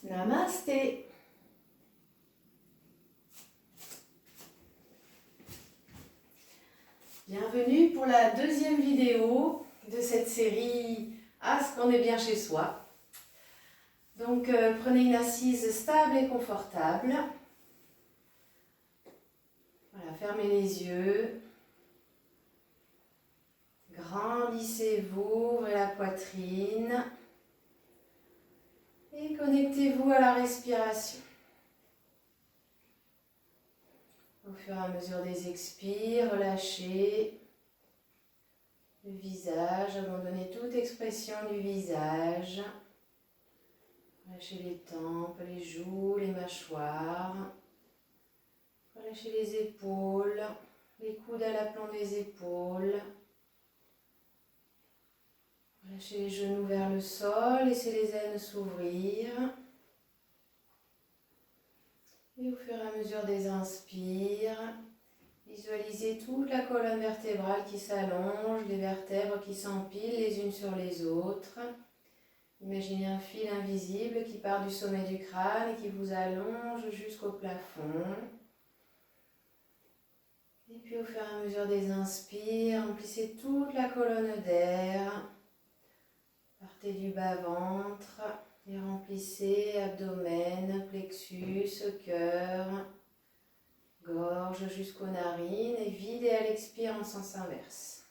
Namasté. Bienvenue pour la deuxième vidéo de cette série « À ce qu'on est bien chez soi ». Donc prenez une assise stable et confortable. Voilà, fermez les yeux. Grandissez-vous, ouvrez la poitrine. Et connectez-vous à la respiration. Au fur et à mesure des expires, relâchez le visage, abandonnez toute expression du visage. Relâchez les tempes, les joues, les mâchoires. Relâchez les épaules, les coudes à l'aplomb des épaules. Relâchez les genoux vers le sol, laissez les aines s'ouvrir. Et au fur et à mesure des inspires, visualisez toute la colonne vertébrale qui s'allonge, les vertèbres qui s'empilent les unes sur les autres. Imaginez un fil invisible qui part du sommet du crâne et qui vous allonge jusqu'au plafond. Et puis au fur et à mesure des inspires, remplissez toute la colonne d'air. Partez du bas-ventre et remplissez abdomen, plexus, cœur, gorge jusqu'aux narines et videz à l'expire en sens inverse.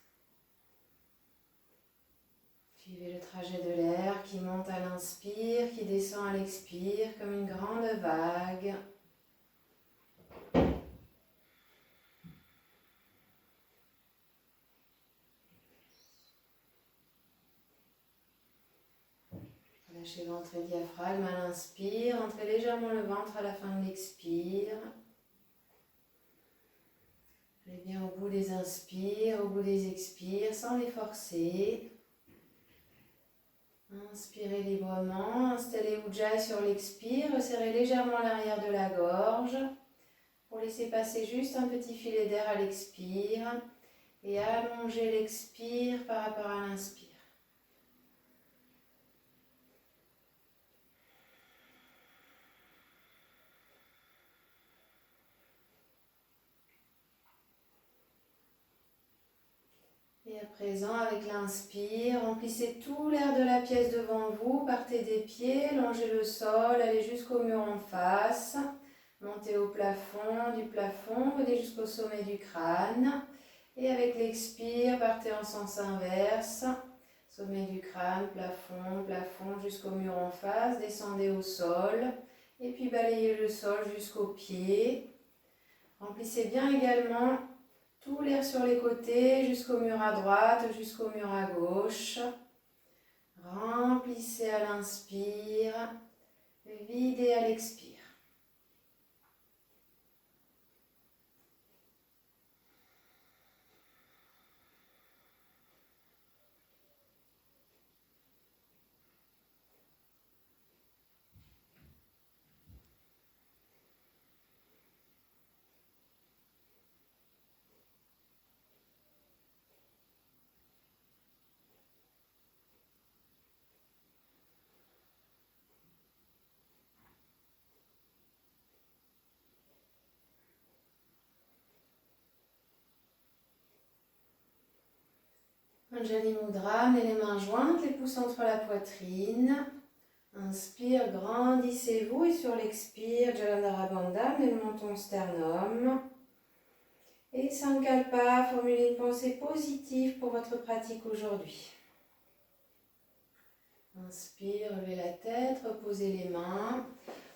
Suivez le trajet de l'air qui monte à l'inspire, qui descend à l'expire comme une grande vague. Relâchez ventre et diaphragme à l'inspire, entrez légèrement le ventre à la fin de l'expire. Allez bien au bout des inspires, au bout des expires, sans les forcer. Inspirez librement, installez Ujjayi sur l'expire, resserrez légèrement l'arrière de la gorge pour laisser passer juste un petit filet d'air à l'expire et allonger l'expire par rapport à l'inspire. Et à présent, avec l'inspire, remplissez tout l'air de la pièce devant vous, partez des pieds, longez le sol, allez jusqu'au mur en face, montez au plafond, du plafond, venez jusqu'au sommet du crâne. Et avec l'expire, partez en sens inverse, sommet du crâne, plafond, plafond, jusqu'au mur en face, descendez au sol, et puis balayez le sol jusqu'aux pieds. Remplissez bien également tout l'air sur les côtés, jusqu'au mur à droite, jusqu'au mur à gauche. Remplissez à l'inspire, videz à l'expire. Anjali Mudra, amenez les mains jointes, les pouces entre la poitrine. Inspire, grandissez-vous et sur l'expire, Jalandhara Bandha, amenez le menton sternum. Et Sankalpa, formulez une pensée positive pour votre pratique aujourd'hui. Inspire, levez la tête, reposez les mains,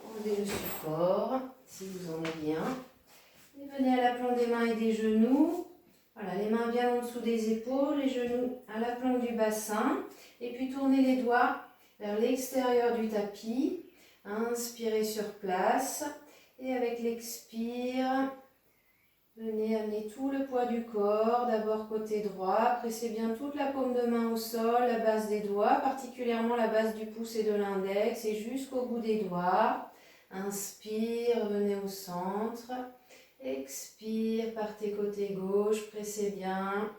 enlevez le support si vous en avez bien. Et venez à l'aplomb des mains et des genoux. Voilà, les mains bien en dessous des épaules, les genoux à l'aplomb du bassin. Et puis tournez les doigts vers l'extérieur du tapis. Inspirez sur place. Et avec l'expire, venez amener tout le poids du corps. D'abord côté droit. Pressez bien toute la paume de main au sol, la base des doigts, particulièrement la base du pouce et de l'index. Et jusqu'au bout des doigts. Inspire, venez au centre. Expire, partez côté gauche, pressez bien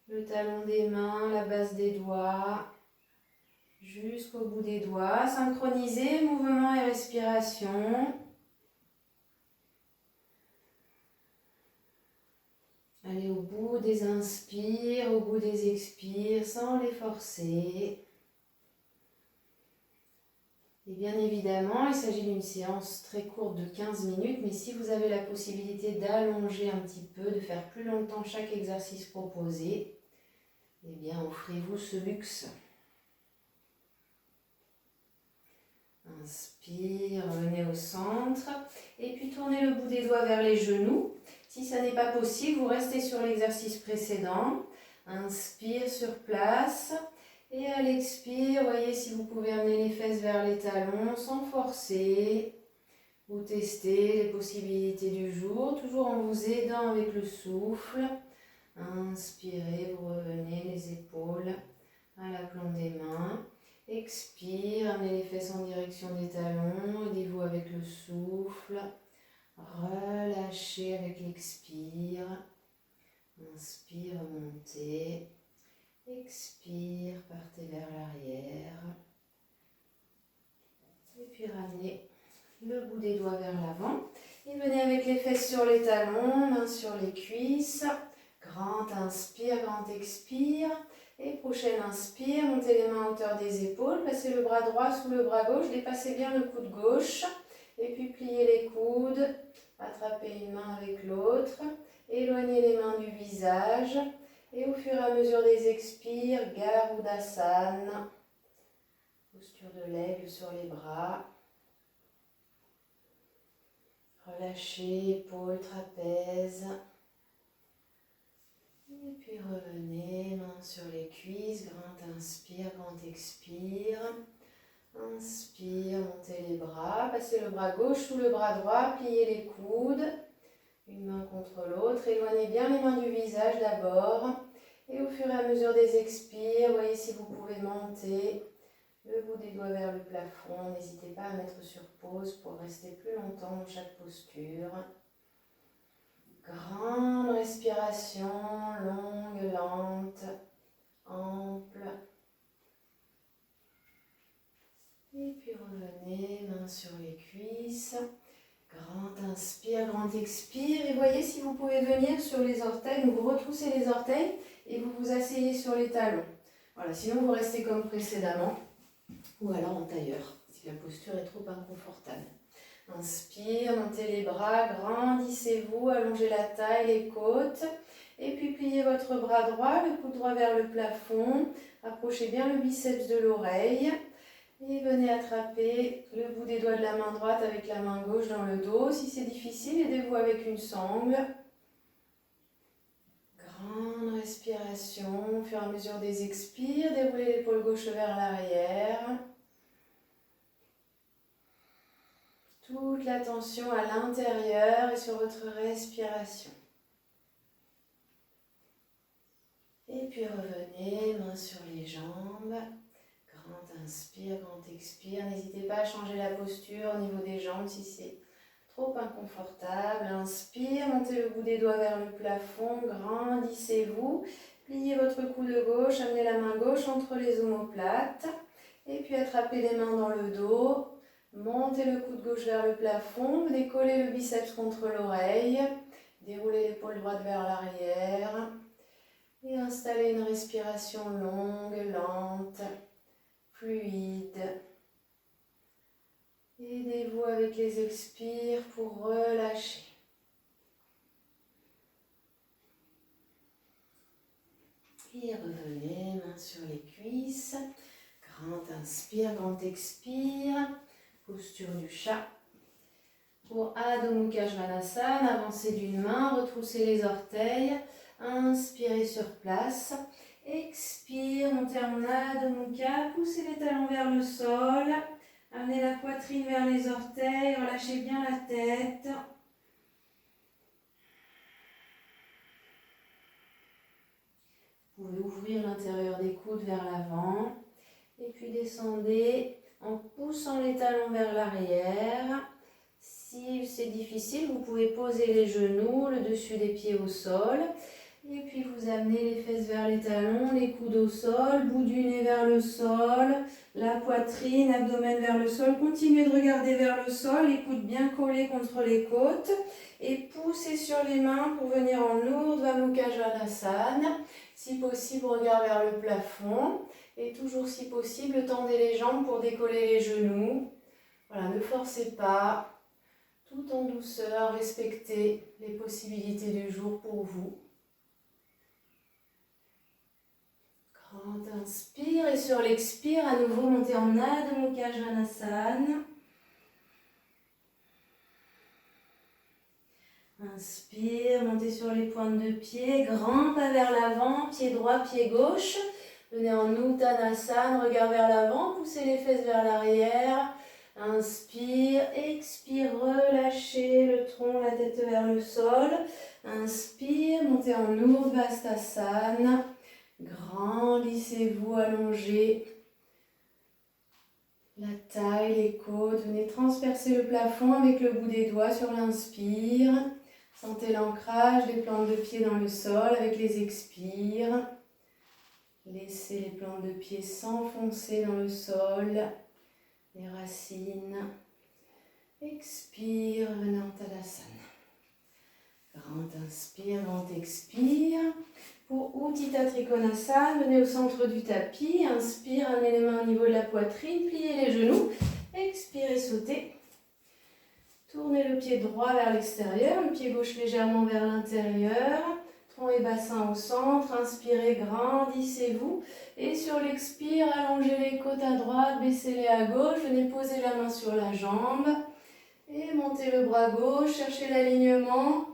le talon des mains, la base des doigts, jusqu'au bout des doigts. Synchronisez mouvement et respiration. Allez au bout des inspires, au bout des expires, sans les forcer. Et bien évidemment, il s'agit d'une séance très courte de 15 minutes, mais si vous avez la possibilité d'allonger un petit peu, de faire plus longtemps chaque exercice proposé, eh bien offrez-vous ce luxe. Inspire, revenez au centre, et puis tournez le bout des doigts vers les genoux. Si ça n'est pas possible, vous restez sur l'exercice précédent. Inspire sur place. Et à l'expire, voyez si vous pouvez amener les fesses vers les talons sans forcer. Vous testez les possibilités du jour, toujours en vous aidant avec le souffle. Inspirez, vous revenez les épaules à l'aplomb des mains. Expire, amenez les fesses en direction des talons, aidez-vous avec le souffle. Relâchez avec l'expire. Inspire, montez. Expire, partez vers l'arrière. Et puis ramenez le bout des doigts vers l'avant. Et venez avec les fesses sur les talons, mains sur les cuisses. Grand inspire, grand expire. Et prochaine inspire, montez les mains à hauteur des épaules. Passez le bras droit sous le bras gauche. Dépassez bien le coude gauche. Et puis pliez les coudes. Attrapez une main avec l'autre. Éloignez les mains du visage. Et au fur et à mesure des expires, Garudasana, posture de l'aigle sur les bras. Relâchez épaules, trapèze. Et puis revenez, main sur les cuisses, grand inspire, grand expire. Inspire, montez les bras, passez le bras gauche sous le bras droit, pliez les coudes. Une main contre l'autre, éloignez bien les mains du visage d'abord. Et au fur et à mesure des expires, voyez si vous pouvez monter le bout des doigts vers le plafond. N'hésitez pas à mettre sur pause pour rester plus longtemps dans chaque posture. Grande respiration, longue, lente, ample. Et puis revenez, main sur les cuisses. Grand inspire, grand expire. Et voyez si vous pouvez venir sur les orteils. Donc vous retroussez les orteils et vous vous asseyez sur les talons. Voilà, sinon vous restez comme précédemment. Ou alors en tailleur, si la posture est trop inconfortable. Inspire, montez les bras, grandissez-vous, allongez la taille, les côtes. Et puis pliez votre bras droit, le coude droit vers le plafond. Approchez bien le biceps de l'oreille. Et venez attraper le bout des doigts de la main droite avec la main gauche dans le dos. Si c'est difficile, aidez-vous avec une sangle. Grande respiration, au fur et à mesure des expires, déroulez l'épaule gauche vers l'arrière. Toute l'attention à l'intérieur et sur votre respiration. Et puis revenez, main sur les jambes. Grand inspire, grand expire. N'hésitez pas à changer la posture au niveau des jambes si c'est trop inconfortable. Inspire, montez le bout des doigts vers le plafond, grandissez-vous. Pliez votre coude gauche, amenez la main gauche entre les omoplates. Et puis attrapez les mains dans le dos. Montez le coude gauche vers le plafond. Décollez le biceps contre l'oreille. Déroulez l'épaule droite vers l'arrière. Et installez une respiration longue, lente, fluide. Aidez-vous avec les expires pour relâcher. Et revenez, main sur les cuisses. Grand inspire, grand expire. Posture du chat. Pour Adho Mukha Svanasana, avancez d'une main, retroussez les orteils. Inspirez sur place. Expire, montez en Adho Mukha. Poussez les talons vers le sol. Amenez la poitrine vers les orteils. Relâchez bien la tête. Vous pouvez ouvrir l'intérieur des coudes vers l'avant. Et puis descendez en poussant les talons vers l'arrière. Si c'est difficile, vous pouvez poser les genoux, le dessus des pieds au sol. Et puis vous amenez les fesses vers les talons, les coudes au sol, bout du nez vers le sol, la poitrine, abdomen vers le sol. Continuez de regarder vers le sol, les coudes bien collés contre les côtes. Et poussez sur les mains pour venir en Urdhva Mukha Svanasana. Si possible, regard vers le plafond. Et toujours si possible, tendez les jambes pour décoller les genoux. Voilà, ne forcez pas. Tout en douceur, respectez les possibilités du jour pour vous. Grand inspire et sur l'expire, à nouveau montez en Adho Mukha Svanasana. Inspire, montez sur les pointes de pied, grand pas vers l'avant, pied droit, pied gauche. Venez en Uttanasana, regard vers l'avant, poussez les fesses vers l'arrière. Inspire, expire, relâchez le tronc, la tête vers le sol. Inspire, montez en Urdhva-sthasana. Grandissez-vous, allongez la taille, les côtes. Venez transpercer le plafond avec le bout des doigts sur l'inspire. Sentez l'ancrage des plantes de pied dans le sol avec les expires. Laissez les plantes de pied s'enfoncer dans le sol. Les racines. Expire, venez en Tadasana. Grand inspire, grand expire. Pour Utthita Trikonasana, venez au centre du tapis. Inspire, amenez les mains au niveau de la poitrine, pliez les genoux. Expirez, sautez. Tournez le pied droit vers l'extérieur, le pied gauche légèrement vers l'intérieur. Tronc et bassin au centre. Inspirez, grandissez-vous. Et sur l'expire, allongez les côtes à droite, baissez-les à gauche. Venez poser la main sur la jambe. Et montez le bras gauche, cherchez l'alignement.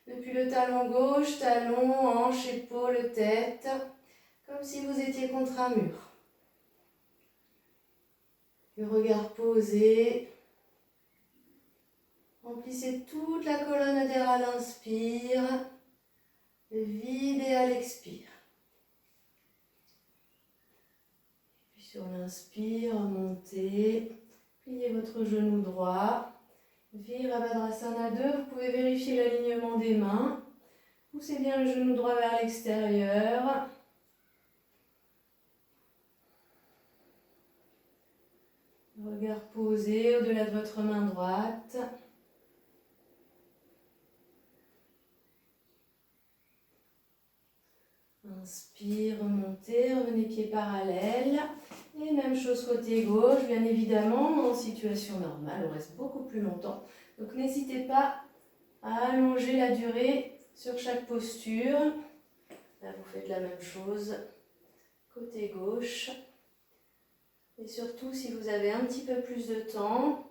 Depuis le talon gauche, talon, hanche, épaule, tête. Comme si vous étiez contre un mur. Le regard posé. Remplissez toute la colonne d'air à l'inspire. Videz à l'expire. Puis sur l'inspire, montez. Pliez votre genou droit. Virabhadrasana 2, vous pouvez vérifier l'alignement des mains. Poussez bien le genou droit vers l'extérieur. Regard posé au-delà de votre main droite. Inspire, remontez, revenez pieds parallèles. Et même chose côté gauche, bien évidemment, en situation normale, on reste beaucoup plus longtemps. Donc n'hésitez pas à allonger la durée sur chaque posture. Là, vous faites la même chose côté gauche. Et surtout, si vous avez un petit peu plus de temps,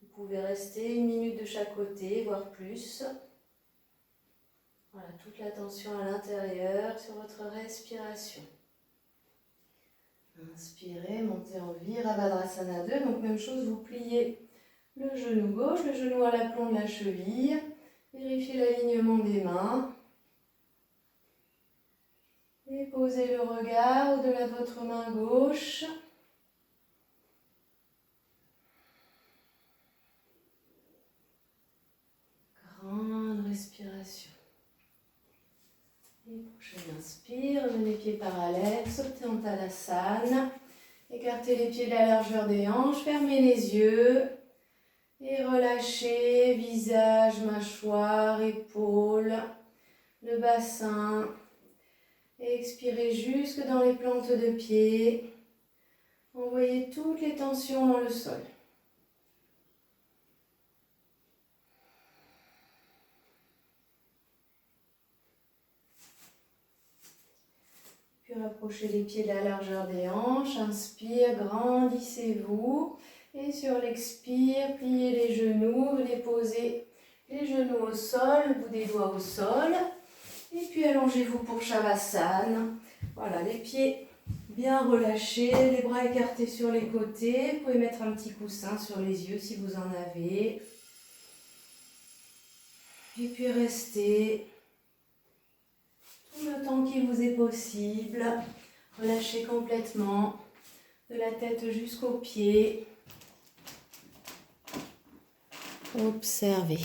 vous pouvez rester 1 minute de chaque côté, voire plus. Voilà, toute l'attention à l'intérieur sur votre respiration. Inspirez, montez en Virabhadrasana 2. Donc même chose, vous pliez le genou gauche, le genou à l'aplomb de la cheville. Vérifiez l'alignement des mains. Et posez le regard au-delà de votre main gauche. Grande respiration. Et prochaine inspire, venez pieds parallèles, sautez en Tadasana. Écartez les pieds de la largeur des hanches, fermez les yeux. Et relâchez, visage, mâchoire, épaules, le bassin. Et expirez jusque dans les plantes de pied. Envoyez toutes les tensions dans le sol. Puis rapprochez les pieds de la largeur des hanches. Inspire, grandissez-vous. Et sur l'expire, pliez les genoux. Venez poser les genoux au sol, le bout des doigts au sol. Et puis allongez-vous pour Shavasana. Voilà, les pieds bien relâchés, les bras écartés sur les côtés. Vous pouvez mettre un petit coussin sur les yeux si vous en avez. Et puis restez tout le temps qu'il vous est possible. Relâchez complètement de la tête jusqu'aux pieds. Observez.